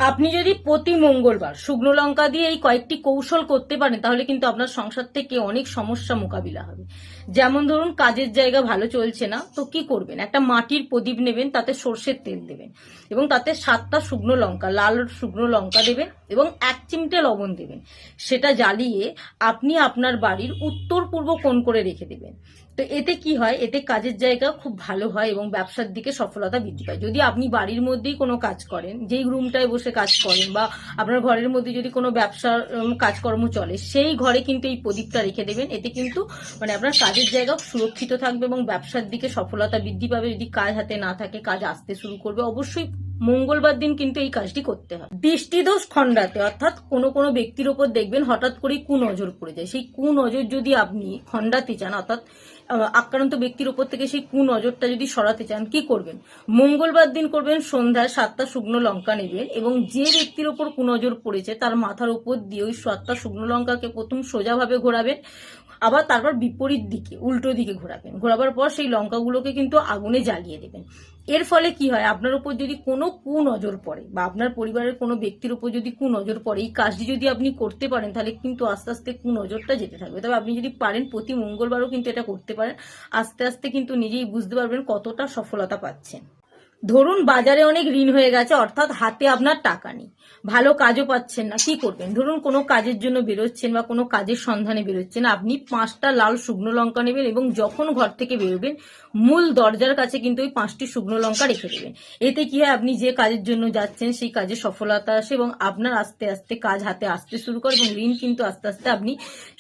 আপনি যদি প্রতি মঙ্গলবার শুকনো লঙ্কা দিয়ে এই কয়েকটি কৌশল করতে পারেন তাহলে কিন্তু আপনার সংসার থেকে অনেক সমস্যা মোকাবিলা হবে। যেমন ধরুন, কাজের জায়গা ভালো চলছে না, তো কি করবেন, একটা মাটির প্রদীপ নেবেন, তাতে সর্ষের তেল দেবেন এবং তাতে 7টা শুকনো লঙ্কা, লাল শুকনো লঙ্কা দেবেন এবং 1 চিমটে লবণ দেবেন। সেটা জ্বালিয়ে আপনি আপনার বাড়ির উত্তর পূর্ব কোণ করে রেখে দেবেন। তো এতে কি হয়, এতে কাজের জায়গা খুব ভালো হয় এবং ব্যবসার দিকে সফলতা বৃদ্ধি পায়। যদি আপনি বাড়ির মধ্যেই কোনো কাজ করেন, যেই রুমটায় বসে কাজ করেন, বা আপনার ঘরের মধ্যে যদি কোনো ব্যবসার কাজকর্ম চলে, সেই ঘরে কিন্তু এই প্রদীপটা রেখে দেবেন। এতে কিন্তু আপনার কাজের জায়গা সুরক্ষিত থাকবে এবং ব্যবসার দিকে সফলতা বৃদ্ধি পাবে। যদি কাজ হাতে না থাকে, কাজ আসতে শুরু করবে। অবশ্যই মঙ্গলবার দিন কিন্তু এই কাজটি করতে হয়। দৃষ্টিদোষ খণ্ডাতে, অর্থাৎ কোনো কোনো ব্যক্তির ওপর দেখবেন হঠাৎ করেই কুনজর পড়ে যায়। সেই কুনজর যদি আপনি খণ্ডাতে চান, অর্থাৎ আক্রান্ত ব্যক্তির উপর থেকে সেই কুনজরটা যদি সরাতে চান, কি করবেন, মঙ্গলবার দিন করবেন, সন্ধ্যায় 7টা শুকনো লঙ্কা নেবেন এবং যে ব্যক্তির ওপর কুনজর পড়েছে তার মাথার উপর দিয়ে ওই 7টা শুকনো লঙ্কাকে প্রথম সোজাভাবে ঘোরাবেন, আবার তারপর বিপরীত দিকে, উল্টো দিকে ঘোরাবেন। ঘোরাবার পর সেই লঙ্কাগুলোকে কিন্তু আগুনে জ্বালিয়ে দেবেন। এর ফলে কি হয়, আপনার উপর যদি কোনো কুনজর পড়ে বা আপনার পরিবারের কোনো ব্যক্তির উপর যদি কুনজর পড়ে, এই কাজটি যদি আপনি করতে পারেন তাহলে কিন্তু আস্তে আস্তে কুনজরটা যেতে থাকবে। তবে আপনি যদি পারেন প্রতি মঙ্গলবারও কিন্তু এটা করতে পারেন। আস্তে আস্তে কিন্তু নিজেই বুঝতে পারবেন কতটা সফলতা পাচ্ছেন। ধরুন, বাজারে অনেক ঋণ হয়ে গেছে, অর্থাৎ হাতে আপনার টাকা নেই, ভালো কাজও পাচ্ছেন না, কি করবেন, ধরুন কোনো কাজের জন্য বেরোচ্ছেন বা কোনো কাজের সন্ধানে বেরোচ্ছেন, আপনি 5টা লাল শুকনো লঙ্কা নেবেন এবং যখন ঘর থেকে বেরোবেন মূল দরজার কাছে কিন্তু ওই 5টি শুকনো লঙ্কা রেখে দেবেন। এতে কি হয়, আপনি যে কাজের জন্য যাচ্ছেন সেই কাজে সফলতা আসে এবং আপনার আস্তে আস্তে কাজ হাতে আসতে শুরু করে এবং ঋণ কিন্তু আস্তে আস্তে আপনি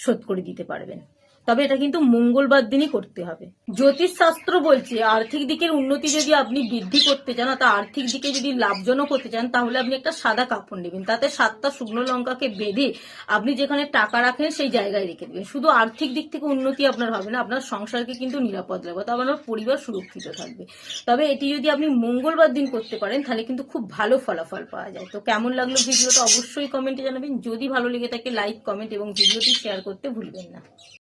শোধ করে দিতে পারবেন। তবে এটা কিন্তু মঙ্গলবার দিনই করতে হবে। জ্যোতিষশাস্ত্র বলছে আর্থিক দিকের উন্নতি যদি আপনি বৃদ্ধি করতে চান, অর্থাৎ আর্থিক দিকে যদি লাভজনক হতে চান, তাহলে আপনি একটা সাদা কাপড় নেবেন, তাতে 7টা শুকনো লঙ্কাকে বেঁধে আপনি যেখানে টাকা রাখেন সেই জায়গায় রেখে দেবেন। শুধু আর্থিক দিক থেকে উন্নতি আপনার হবে না, আপনার সংসারকে কিন্তু নিরাপদ রাখবে, তবে আপনার পরিবার সুরক্ষিত থাকবে। তবে এটি যদি আপনি মঙ্গলবার দিন করতে পারেন তাহলে কিন্তু খুব ভালো ফলাফল পাওয়া যায়। তো কেমন লাগলো ভিডিওটা অবশ্যই কমেন্টে জানাবেন। যদি ভালো লেগে থাকে লাইক, কমেন্ট এবং ভিডিওটি শেয়ার করতে ভুলবেন না।